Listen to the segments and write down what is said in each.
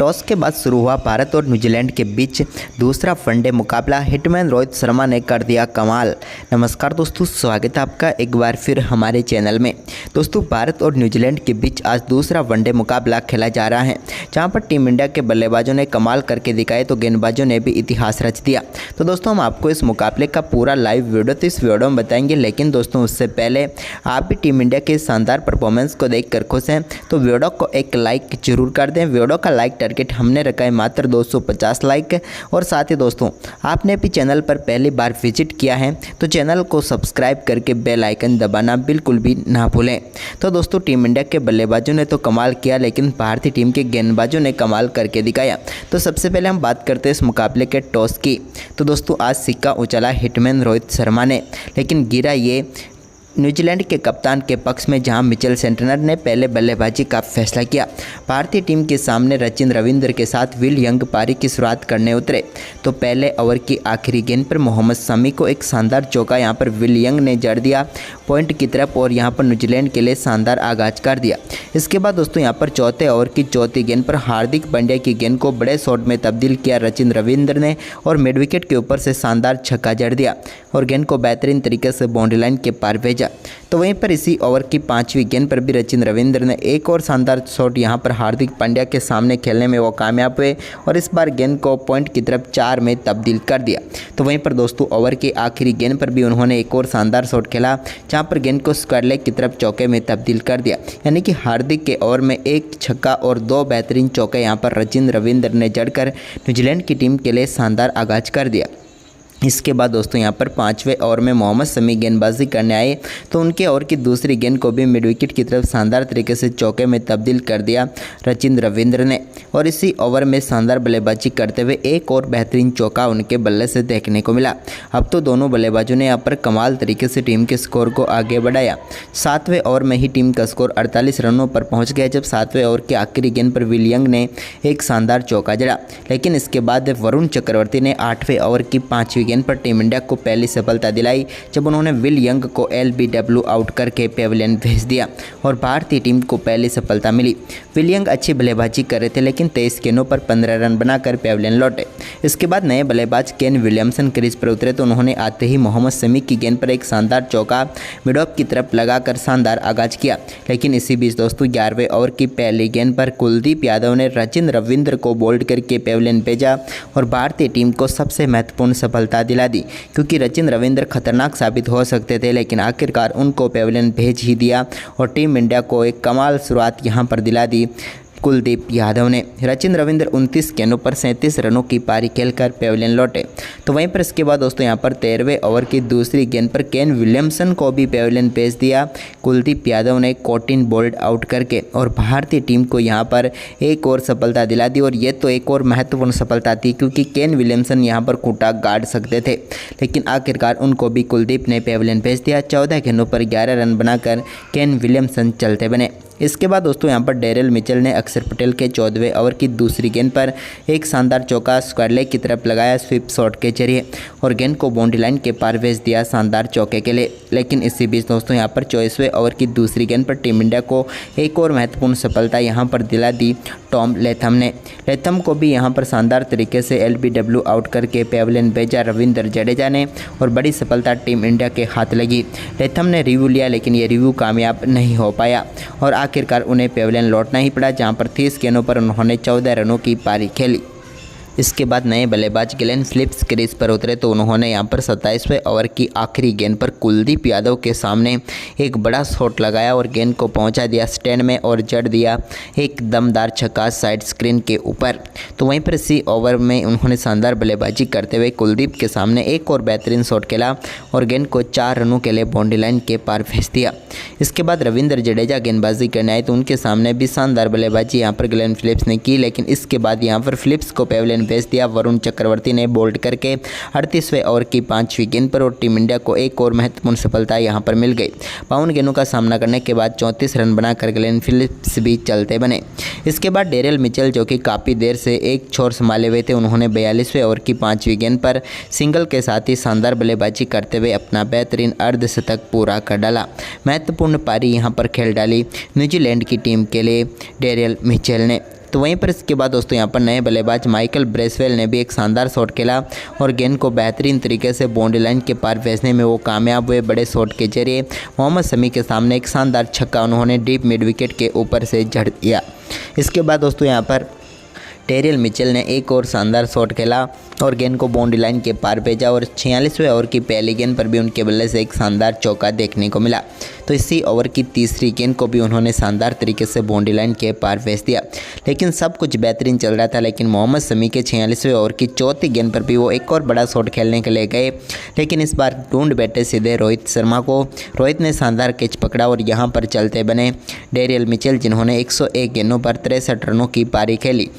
Toss के बाद शुरू हुआ भारत और न्यूजीलैंड के बीच दूसरा वनडे मुकाबला। हिटमैन रोहित शर्मा ने कर दिया कमाल। नमस्कार दोस्तों, स्वागत है आपका एक बार फिर हमारे चैनल में। दोस्तों, भारत और न्यूजीलैंड के बीच आज दूसरा वनडे मुकाबला खेला जा रहा है, जहां पर टीम इंडिया के बल्लेबाजों ने कमाल करके दिखाए तो गेंदबाजों ने भी इतिहास रच दिया। तो दोस्तों, हम आपको इस मुकाबले का पूरा लाइव वीडियो तो इस वीडियो में बताएंगे, लेकिन दोस्तों उससे पहले आप भी टीम इंडिया के शानदार परफॉर्मेंस को देखकर खुश हैं तो वीडियो को एक लाइक जरूर कर दें। वीडियो का लाइक टारगेट हमने रखा है मात्र 250 लाइक। और साथ ही दोस्तों, आपने भी चैनल पर पहली बार विजिट किया है तो चैनल को सब्सक्राइब करके बेल आइकन दबाना बिल्कुल भी ना भूलें। तो दोस्तों, टीम इंडिया के बल्लेबाजों ने तो कमाल किया, लेकिन भारतीय टीम के गेंदबाजों ने कमाल करके दिखाया। तो सबसे पहले हम बात करते हैं इस मुकाबले के टॉस की। तो दोस्तों, आज सिक्का उछाला हिटमैन रोहित शर्मा ने, लेकिन गिरा ये न्यूजीलैंड के कप्तान के पक्ष में, जहां मिचेल सेंटनर ने पहले बल्लेबाजी का फैसला किया। भारतीय टीम के सामने रचिन रविंद्र के साथ विल यंग पारी की शुरुआत करने उतरे तो पहले ओवर की आखिरी गेंद पर मोहम्मद शमी को एक शानदार चौका यहां पर विल यंग ने जड़ दिया पॉइंट की तरफ और यहां पर न्यूजीलैंड के लिए शानदार आगाज कर दिया। इसके बाद दोस्तों, यहां पर चौथे ओवर की चौथी गेंद पर हार्दिक पांड्या की गेंद को बड़े शॉट में तब्दील किया रचिन रविंद्र ने और मिड विकेट के ऊपर से शानदार छक्का जड़ दिया और गेंद को बेहतरीन तरीके से बाउंड्री लाइन के पार भेजा। तो वहीं पर इसी ओवर की पांचवी गेंद पर भी रचिन रविंद्र ने एक और शानदार शॉट यहां पर हार्दिक पांड्या के सामने खेलने में वो कामयाब हुए और इस बार गेंद को पॉइंट की तरफ 4 में तब्दील कर दिया। तो वहीं पर दोस्तों, ओवर की आखिरी गेंद पर भी उन्होंने एक और शानदार शॉट खेला, जहां पर गेंद को स्क्वायर लेग की तरफ चौके में तब्दील कर दिया। यानी कि हार्दिक के ओवर में एक छक्का और 2 बेहतरीन चौके यहां पर रचिन रविंद्र ने जड़कर न्यूजीलैंड की टीम के लिए शानदार आगाज कर दिया। इसके बाद दोस्तों, यहाँ पर 5वें ओवर में मोहम्मद शमी गेंदबाजी करने आए तो उनके ओवर की दूसरी गेंद को भी मिड विकेट की तरफ शानदार तरीके से चौके में तब्दील कर दिया रचिन रविंद्र ने और इसी ओवर में शानदार बल्लेबाजी करते हुए एक और बेहतरीन चौका उनके बल्ले से देखने को मिला। अब तो दोनों बल्लेबाजों ने यहाँ पर कमाल तरीके से टीम के स्कोर को आगे बढ़ाया। 7वें ओवर में ही टीम का स्कोर 48 रनों पर पहुँच गया, जब 7वें ओवर की आखिरी गेंद पर विल यंग ने एक शानदार चौका जड़ा। लेकिन इसके बाद वरुण चक्रवर्ती ने 8वें ओवर की 5वीं गेंद पर टीम इंडिया को पहली सफलता दिलाई, जब उन्होंने विल यंग को LBW आउट करके पेविलियन भेज दिया और भारतीय टीम को पहली सफलता मिली। विल यंग अच्छी बल्लेबाजी कर रहे थे, लेकिन 23 गेंदों पर 15 रन बनाकर पेविलियन लौटे। इसके बाद नए बल्लेबाज केन विलियमसन क्रीज पर उतरे तो उन्होंने आते ही मोहम्मद शमी की गेंद पर एक शानदार चौका मिड ऑफ की तरफ लगाकर शानदार आगाज किया। लेकिन इसी बीच दोस्तों, 11वें ओवर की पहली गेंद पर कुलदीप यादव ने रचिन रविंद्र को बोल्ड करके पेविलियन भेजा और भारतीय टीम को सबसे महत्वपूर्ण सफलता दिला दी, क्योंकि रचिन रविंद्र खतरनाक साबित हो सकते थे, लेकिन आखिरकार उनको पेविलियन भेज ही दिया और टीम इंडिया को एक कमाल शुरुआत यहां पर दिला दी कुलदीप यादव ने। रचिन रविंद्र 29 गेंदों पर 37 रनों की पारी खेलकर पेविलियन लौटे। तो वहीं पर इसके बाद दोस्तों, यहाँ पर 13वें ओवर की दूसरी गेंद पर केन विलियमसन को भी पेविलियन भेज दिया कुलदीप यादव ने 14 बोल्ड आउट करके और भारतीय टीम को यहाँ पर एक और सफलता दिला दी। और ये तो एक और महत्वपूर्ण सफलता थी, क्योंकि केन विलियमसन यहाँ पर खूंटा गाड़ सकते थे, लेकिन आखिरकार उनको भी कुलदीप ने पेविलियन भेज दिया। 14 गेंदों पर 11 रन बनाकर केन विलियमसन चलते बने। इसके बाद दोस्तों, यहाँ पर डेरिल मिचेल ने अक्षर पटेल के 14वें ओवर की दूसरी गेंद पर एक शानदार चौका स्क्वायर लेग की तरफ लगाया स्वीप शॉट के जरिए और गेंद को बाउंड्री लाइन के पार भेज दिया शानदार चौके के लिए। लेकिन इसी बीच दोस्तों, यहाँ पर 24वें ओवर की दूसरी गेंद पर टीम इंडिया को एक और महत्वपूर्ण सफलता यहाँ पर दिला दी टॉम लेथम ने। लेथम को भी यहाँ पर शानदार तरीके से LBW आउट करके पेविलियन भेजा रविंद्र जडेजा ने और बड़ी सफलता टीम इंडिया के हाथ लगी। लेथम ने रिव्यू लिया, लेकिन ये रिव्यू कामयाब नहीं हो पाया और आखिरकार उन्हें पेविलियन लौटना ही पड़ा, जहां पर 30 गेंदों पर उन्होंने 14 रनों की पारी खेली। इसके बाद नए बल्लेबाज ग्लेन फिलिप्स क्रीज पर उतरे तो उन्होंने यहां पर 27वें ओवर की आखिरी गेंद पर कुलदीप यादव के सामने एक बड़ा शॉट लगाया और गेंद को पहुंचा दिया स्टैंड में और जड़ दिया एक दमदार छक्का साइड स्क्रीन के ऊपर। तो वहीं पर इसी ओवर में उन्होंने शानदार बल्लेबाजी करते हुए कुलदीप के सामने एक और बेहतरीन शॉट खेला और गेंद को 4 रनों के लिए बाउंड्री लाइन के पार भेज दिया। इसके बाद रविंद्र जडेजा गेंदबाजी करने आए तो उनके सामने भी शानदार बल्लेबाजी यहाँ पर ग्लेन फिलिप्स ने की, लेकिन इसके बाद यहाँ पर फिलिप्स को पेविलियन भेज दिया वरुण चक्रवर्ती ने बोल्ड करके 38वें ओवर की 5वीं गेंद पर और टीम इंडिया को एक और महत्वपूर्ण सफलता यहां पर मिल गई। 52 गेंदों का सामना करने के बाद 34 रन बनाकर ग्लेन फिलिप्स भी चलते बने। इसके बाद डेरिल मिचेल, जो कि काफ़ी देर से एक छोर संभाले हुए थे, उन्होंने 42वें ओवर की 5वीं गेंद पर सिंगल के साथ ही शानदार बल्लेबाजी करते हुए अपना बेहतरीन अर्धशतक पूरा कर डाला। महत्वपूर्ण पारी यहां पर खेल डाली न्यूजीलैंड की टीम के लिए डेरिल मिचेल ने। तो तो वहीं पर इसके बाद दोस्तों यहाँ पर नए बल्लेबाज माइकल ब्रेसवेल ने भी एक शानदार शॉट खेला और गेंद को बेहतरीन तरीके से बाउंड्री लाइन के पार भेजने में वो कामयाब हुए। बड़े शॉट के जरिए मोहम्मद शमी के सामने एक शानदार छक्का उन्होंने डीप मिड विकेट के ऊपर से जड़ दिया। इसके बाद दोस्तों यहाँ पर टेरियल मिचेल ने एक और शानदार शॉट खेला और गेंद को बाउंड्री लाइन के पार भेजा और 46वें ओवर की पहली गेंद पर भी उनके बल्ले से एक शानदार चौका देखने को मिला। तो इसी ओवर की तीसरी गेंद को भी उन्होंने शानदार तरीके से बाउंड्री लाइन के पार भेज दिया। लेकिन सब कुछ बेहतरीन चल रहा था, लेकिन मोहम्मद शमी के 46वें ओवर की चौथी गेंद पर भी वो एक और बड़ा शॉट खेलने के लिए गए, लेकिन इस बार ढूंढ बैठे सीधे रोहित शर्मा को। रोहित ने शानदार कैच पकड़ा और यहाँ पर चलते बने टेरियल मिचेल, जिन्होंने 101 गेंदों पर 63 रनों की पारी खेली।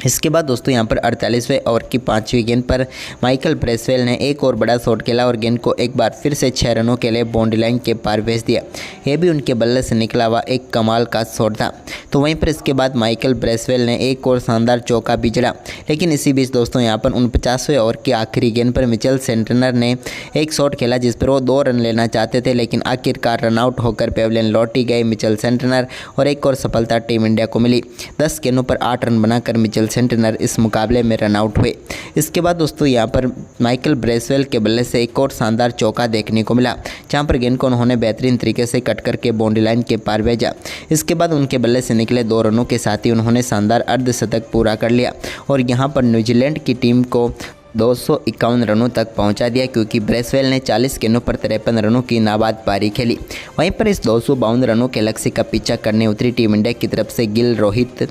इसके बाद दोस्तों यहाँ पर 48वें ओवर की 5वीं गेंद पर माइकल ब्रेसवेल ने एक और बड़ा शॉट खेला और गेंद को एक बार फिर से 6 रनों के लिए बाउंड्री लाइन के पार भेज दिया। यह भी उनके बल्ले से निकला हुआ एक कमाल का शॉट था। तो वहीं पर इसके बाद माइकल ब्रेसवेल ने एक और शानदार चौका भी जड़ा, लेकिन इसी बीच दोस्तों यहाँ पर 49वें ओवर की आखिरी गेंद पर मिचेल सेंटनर ने एक शॉट खेला जिस पर वो 2 रन लेना चाहते थे, लेकिन आखिरकार रनआउट होकर पेविलियन लौट ही गए मिचेल सेंटनर और एक और सफलता टीम इंडिया को मिली। 10 गेंदों पर 8 रन बनाकर मिचेल सेंटनर इस मुकाबले में रन आउट हुए। इसके बाद दोस्तों यहाँ पर माइकल ब्रेसवेल के बल्ले से एक और शानदार चौका देखने को मिला, जहाँ पर गेंद को उन्होंने बेहतरीन तरीके से कट करके बाउंड्री लाइन के पार भेजा। इसके बाद उनके बल्ले से निकले 2 रनों के साथ ही उन्होंने शानदार अर्धशतक पूरा कर लिया और यहाँ पर न्यूजीलैंड की टीम को 251 रनों तक पहुंचा दिया, क्योंकि ब्रेसवेल ने 40 गेंदों पर 53 रनों की नाबाद पारी खेली। वहीं पर इस 252 रनों के लक्ष्य का पीछा करने उतरी टीम इंडिया की तरफ से गिल रोहित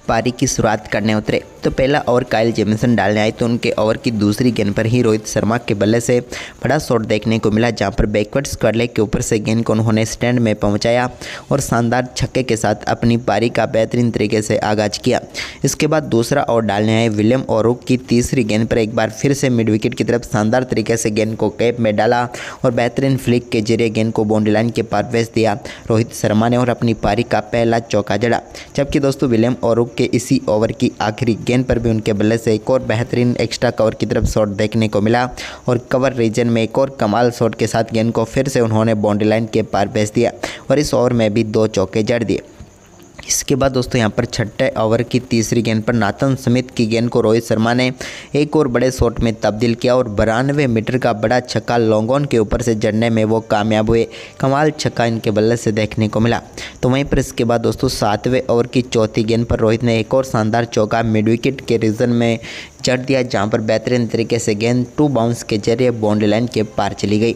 पारी की शुरुआत करने उतरे। तो पहला ओवर काइल जेमिसन डालने आए तो उनके ओवर की दूसरी गेंद पर ही रोहित शर्मा के बल्ले से बड़ा शॉट देखने को मिला, जहां पर बैकवर्ड स्क्वायर लेग के ऊपर से गेंद को उन्होंने स्टैंड में पहुंचाया और शानदार छक्के के साथ अपनी पारी का बेहतरीन तरीके से आगाज किया। इसके बाद दूसरा ओवर डालने आए विलियम ओरुक की तीसरी गेंद पर एक बार फिर से मिड विकेट की तरफ शानदार तरीके से गेंद को कैप में डाला और बेहतरीन फ्लिक के जरिए गेंद को बाउंड्री लाइन के पार भेज दिया रोहित शर्मा ने और अपनी पारी का पहला चौका जड़ा। जबकि दोस्तों विलियम ओरुक के इसी ओवर की आखिरी गेंद पर भी उनके बल्ले से एक और बेहतरीन एक्स्ट्रा कवर की तरफ शॉट देखने को मिला और कवर रीजन में एक और कमाल शॉट के साथ गेंद को फिर से उन्होंने बाउंड्री लाइन के पार भेज दिया और इस ओवर में भी 2 चौके जड़ दिए। इसके बाद दोस्तों यहाँ पर छठे ओवर की तीसरी गेंद पर नाथन स्मिथ की गेंद को रोहित शर्मा ने एक और बड़े शॉट में तब्दील किया और 92 मीटर का बड़ा छक्का लॉन्ग ऑन के ऊपर से जड़ने में वो कामयाब हुए। कमाल छक्का इनके बल्ले से देखने को मिला। तो वहीं पर इसके बाद दोस्तों 7वें ओवर की चौथी गेंद पर रोहित ने एक और शानदार चौका मिड विकेट के रीजन में जड़ दिया, जहां पर बेहतरीन तरीके से गेंद 2 बाउंस के जरिए बाउंड्री लाइन के पार चली गई।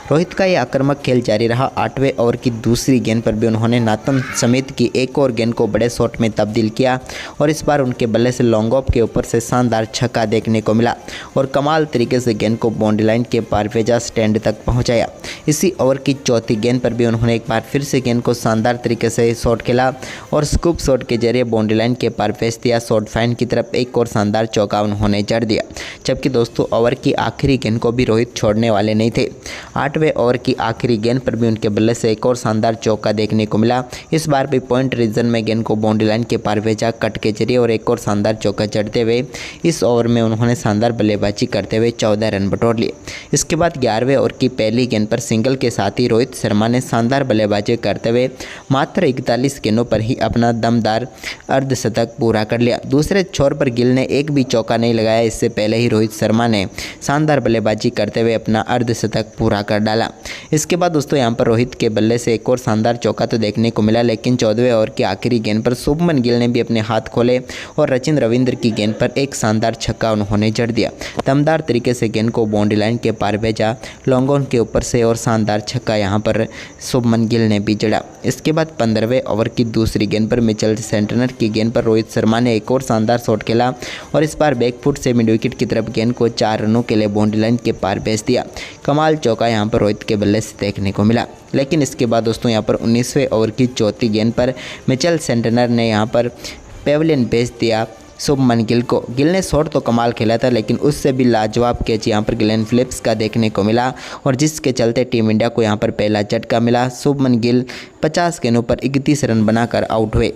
रोहित का ये आक्रामक खेल जारी रहा। 8वें ओवर की दूसरी गेंद पर भी उन्होंने नाथन स्मिथ की एक और गेंद को बड़े शॉट में तब्दील किया और इस बार उनके बल्ले से लॉन्ग ऑफ के ऊपर से शानदार छक्का देखने को मिला और कमाल तरीके से गेंद को बाउंड्री लाइन के पार भेजा, स्टैंड तक पहुंचाया। इसी ओवर की चौथी गेंद पर भी उन्होंने एक बार फिर से गेंद को शानदार तरीके से शॉट खेला और स्कूप शॉट के जरिए बाउंड्री लाइन के पार भेज दिया। शॉट फाइन की तरफ एक और शानदार चौका उन्होंने जड़ दिया। जबकि दोस्तों ओवर की आखिरी गेंद को भी रोहित छोड़ने वाले नहीं थे। 8वें ओवर की आखिरी गेंद पर भी उनके बल्ले से एक और शानदार चौका देखने को मिला। इस बार भी पॉइंट रीजन में गेंद को बाउंड्री लाइन के पार भेजा कट के जरिए और एक और शानदार चौका जड़ते हुए इस ओवर में उन्होंने शानदार बल्लेबाजी करते हुए 14 रन बटोर लिए। इसके बाद 11वें ओवर की पहली गेंद पर सिंगल के साथ ही रोहित शर्मा ने शानदार बल्लेबाजी करते हुए मात्र 41 गेंदों पर ही अपना दमदार अर्धशतक पूरा कर लिया। दूसरे छोर पर गिल ने एक भी चौका नहीं लगाया। इससे पहले ही रोहित शर्मा ने शानदार बल्लेबाजी करते हुए अपना अर्धशतक पूरा कर डाला। इसके बाद दोस्तों यहाँ पर रोहित के बल्ले से एक और शानदार चौका तो देखने को मिला, लेकिन 14वें ओवर की आखिरी गेंद पर शुभमन गिल ने भी अपने हाथ खोले और सचिन रविंद्र की गेंद पर एक शानदार छक्का उन्होंने जड़ दिया। दमदार तरीके से गेंद को बाउंड्री लाइन के पार भेजा लॉन्ग ऑन के ऊपर से और शानदार छक्का यहाँ पर शुभमन गिल ने भी जड़ा। इसके बाद 15वें ओवर की दूसरी गेंद पर मिचेल सेंटनर की गेंद पर रोहित शर्मा ने एक और शानदार शॉट खेला और इस बार बैकफुट से मिड विकेट की तरफ गेंद को 4 रनों के लिए बाउंड्री लाइन के पार भेज दिया। कमाल चौका यहाँ पर रोहित के बल्ले से देखने को मिला। लेकिन इसके बाद दोस्तों यहाँ पर 19वें ओवर की चौथी गेंद पर मिचेल सेंटनर ने यहाँ पर पेविलियन भेज दिया शुभमन गिल को। गिल ने शॉट तो कमाल खेला था, लेकिन उससे भी लाजवाब कैच यहाँ पर ग्लेन फिलिप्स का देखने को मिला और जिसके चलते टीम इंडिया को यहाँ पर पहला झटका मिला। शुभमन गिल 50 गेंदों पर 31 रन बनाकर आउट हुए।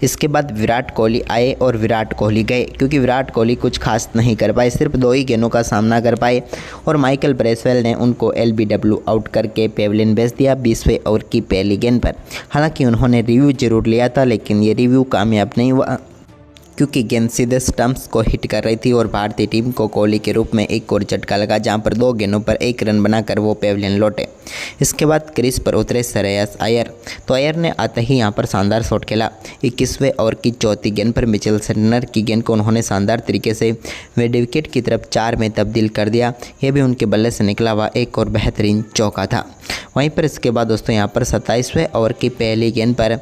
इसके बाद विराट कोहली आए और विराट कोहली गए, क्योंकि विराट कोहली कुछ खास नहीं कर पाए, सिर्फ 2 ही गेंदों का सामना कर पाए और माइकल ब्रेसवेल ने उनको LBW आउट करके पेविलियन भेज दिया 20वें ओवर की पहली गेंद पर। हालांकि उन्होंने रिव्यू जरूर लिया था, लेकिन ये रिव्यू कामयाब नहीं हुआ, क्योंकि गेंद सीधे स्टंप्स को हिट कर रही थी और भारतीय टीम को कोहली के रूप में एक और झटका लगा, जहां पर 2 गेंदों पर 1 रन बनाकर वो पेविलियन लौटे। इसके बाद क्रीज पर उतरे श्रेयस अय्यर, तो अय्यर ने आते ही यहां पर शानदार शॉट खेला। 21वें ओवर की चौथी गेंद पर मिचेल सेंटनर की गेंद को उन्होंने शानदार तरीके से मिड विकेट की तरफ 4 में तब्दील कर दिया। यह भी उनके बल्ले से निकला हुआ एक और बेहतरीन चौका था। वहीं पर इसके बाद दोस्तों यहाँ पर 27वें ओवर की पहली गेंद पर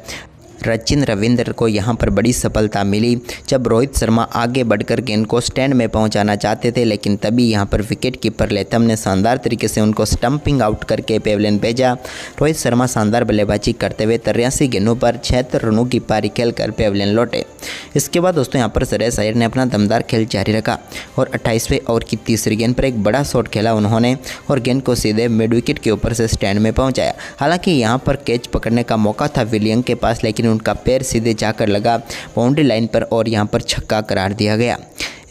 सचिन रविंद्र को यहां पर बड़ी सफलता मिली, जब रोहित शर्मा आगे बढ़कर गेंद को स्टैंड में पहुंचाना चाहते थे, लेकिन तभी यहां पर विकेट कीपर लेथम ने शानदार तरीके से उनको स्टंपिंग आउट करके पेविलियन भेजा। रोहित शर्मा शानदार बल्लेबाजी करते हुए 83 गेंदों पर 76 रनों की पारी खेलकर पेविलियन लौटे। इसके बाद दोस्तों यहां पर श्रेयस अय्यर ने अपना दमदार खेल जारी रखा और 28वें ओवर की तीसरी गेंद पर एक बड़ा शॉट खेला उन्होंने और गेंद को सीधे मिड विकेट के ऊपर से स्टैंड में पहुंचाया। हालांकि यहां पर कैच पकड़ने का मौका था विलियम के पास, लेकिन उनका पैर सीधे जाकर लगा बाउंड्री लाइन पर और यहां पर छक्का करार दिया गया।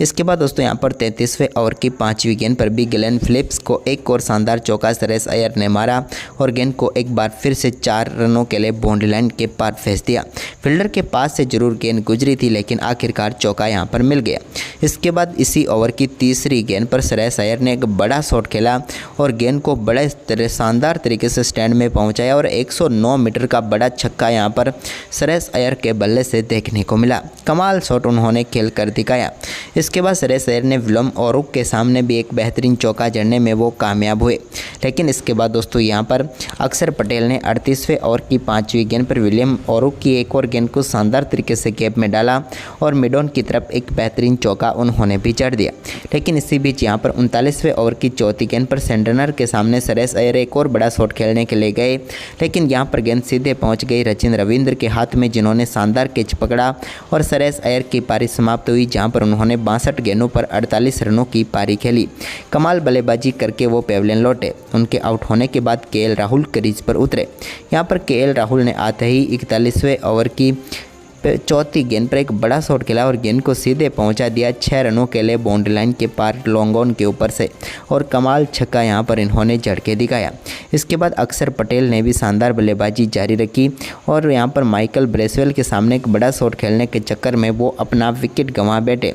इसके बाद दोस्तों यहां पर 33वें ओवर की 5वीं गेंद पर भी ग्लेन फिलिप्स को एक और शानदार चौका श्रेयस अय्यर ने मारा और गेंद को एक बार फिर से 4 रनों के लिए बाउंड्री लाइन के पार भेज दिया। फील्डर के पास से जरूर गेंद गुजरी थी, लेकिन आखिरकार चौका यहां पर मिल गया। इसके बाद इसी ओवर की तीसरी गेंद पर श्रेयस अय्यर ने एक बड़ा शॉट खेला और गेंद को बड़े शानदार तरीके से स्टैंड में पहुंचाया और 109 मीटर का बड़ा छक्का यहां पर श्रेयस अय्यर के बल्ले से देखने को मिला। कमाल शॉट उन्होंने खेल कर दिखाया। इसके बाद श्रेयस अय्यर ने विलियम ओरुक के सामने भी एक बेहतरीन चौका जड़ने में वो कामयाब हुए। लेकिन इसके बाद दोस्तों यहाँ पर अक्षर पटेल ने 38वें ओवर की 5वीं गेंद पर विलियम ओरुक की एक और गेंद को शानदार तरीके से गैप में डाला और मिड ऑन की तरफ एक बेहतरीन चौका उन्होंने भी जड़ दिया। लेकिन इसी बीच यहाँ पर 39वें ओवर की चौथी गेंद पर सेंटनर के सामने श्रेयस अय्यर एक और बड़ा शॉट खेलने के लिए गए, लेकिन यहाँ पर गेंद सीधे पहुँच गई सचिन रविंद्र के हाथ में, जिन्होंने शानदार कैच पकड़ा और श्रेयस अय्यर की पारी समाप्त हुई, जहाँ पर उन्होंने 62 गेंदों पर 48 रनों की पारी खेली। कमाल बल्लेबाजी करके वो पेविलियन लौटे। उनके आउट होने के बाद KL राहुल क्रीज पर उतरे। यहाँ पर KL राहुल ने आते ही 41वें ओवर की चौथी गेंद पर एक बड़ा शॉट खेला और गेंद को सीधे पहुंचा दिया 6 रनों के लिए बाउंड्री लाइन के पार लॉन्ग ऑन के ऊपर से और कमाल छक्का यहां पर इन्होंने जड़ के दिखाया। इसके बाद अक्षर पटेल ने भी शानदार बल्लेबाजी जारी रखी और यहां पर माइकल ब्रेसवेल के सामने एक बड़ा शॉट खेलने के चक्कर में वो अपना विकेट गंवा बैठे।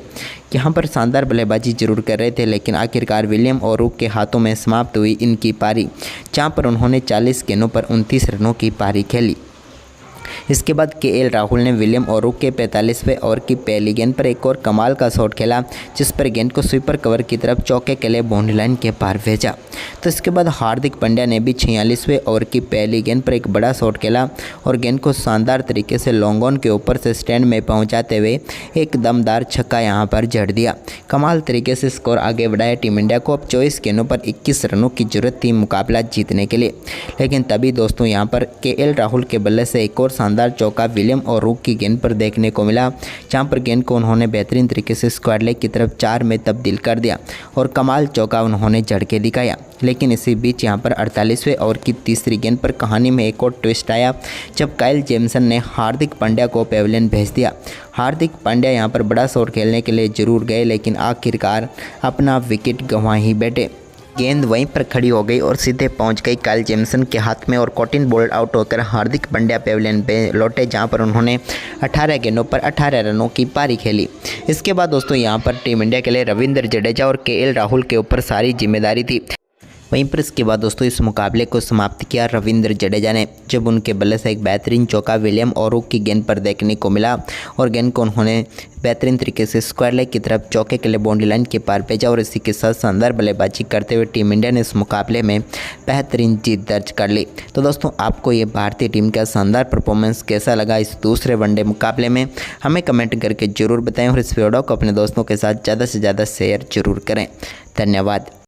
यहाँ पर शानदार बल्लेबाजी जरूर कर रहे थे, लेकिन आखिरकार विलियम ओरुक के हाथों में समाप्त हुई इनकी पारी, जहाँ पर उन्होंने 40 गेंदों पर 29 रनों की पारी खेली। इसके बाद KL राहुल ने विलियम ओरुक के 45वें ओवर की पहली गेंद पर एक और कमाल का शॉट खेला, जिस पर गेंद को स्वीपर कवर की तरफ चौके के लिए बाउंड्री लाइन के पार भेजा। तो इसके बाद हार्दिक पांड्या ने भी 46वें ओवर की पहली गेंद पर एक बड़ा शॉट खेला और गेंद को शानदार तरीके से लॉन्ग ऑन के ऊपर से स्टैंड में पहुंचाते हुए एक दमदार छक्का यहां पर जड़ दिया। कमाल तरीके से स्कोर आगे बढ़ाया। टीम इंडिया को अब 24 गेंदों पर 21 रनों की जरूरत थी मुकाबला जीतने के लिए, लेकिन तभी दोस्तों यहाँ पर KL राहुल के बल्ले से एक और शानदार चौका विलियम ओरुक की गेंद पर देखने को मिला, जहां पर गेंद को उन्होंने बेहतरीन तरीके से स्क्वायर लेग की तरफ 4 में तब्दील कर दिया और कमाल चौका उन्होंने जड़ के दिखाया। लेकिन इसी बीच यहां पर 48वें ओवर की तीसरी गेंद पर कहानी में एक और ट्विस्ट आया, जब काइल जेमसन ने हार्दिक पांड्या को पेविलियन भेज दिया। हार्दिक पांड्या यहां पर बड़ा शॉट खेलने के लिए जरूर गए, लेकिन आखिरकार अपना विकेट गंवा ही बैठे। गेंद वहीं पर खड़ी हो गई और सीधे पहुंच गई काइल जेमसन के हाथ में और कॉटिन बोल्ड आउट होकर हार्दिक पांड्या पेविलियन पे लौटे, जहां पर उन्होंने 18 गेंदों पर 18 रनों की पारी खेली। इसके बाद दोस्तों यहां पर टीम इंडिया के लिए रविंद्र जडेजा और KL राहुल के ऊपर सारी जिम्मेदारी थी। वहीं पर इसके बाद दोस्तों इस मुकाबले को समाप्त किया रविंद्र जडेजा ने, जब उनके बल्ले से एक बेहतरीन चौका विलियम ओरुक की गेंद पर देखने को मिला और गेंद को उन्होंने बेहतरीन तरीके से स्क्वायर लेग की तरफ चौके के लिए बाउंड्री लाइन के पार भेजा और इसी के साथ शानदार बल्लेबाजी करते हुए टीम इंडिया ने इस मुकाबले में बेहतरीन जीत दर्ज कर ली। तो दोस्तों आपको ये भारतीय टीम का शानदार परफॉर्मेंस कैसा लगा इस दूसरे वनडे मुकाबले में, हमें कमेंट करके जरूर बताएं और इस वीडियो को अपने दोस्तों के साथ ज़्यादा से ज़्यादा शेयर जरूर करें। धन्यवाद।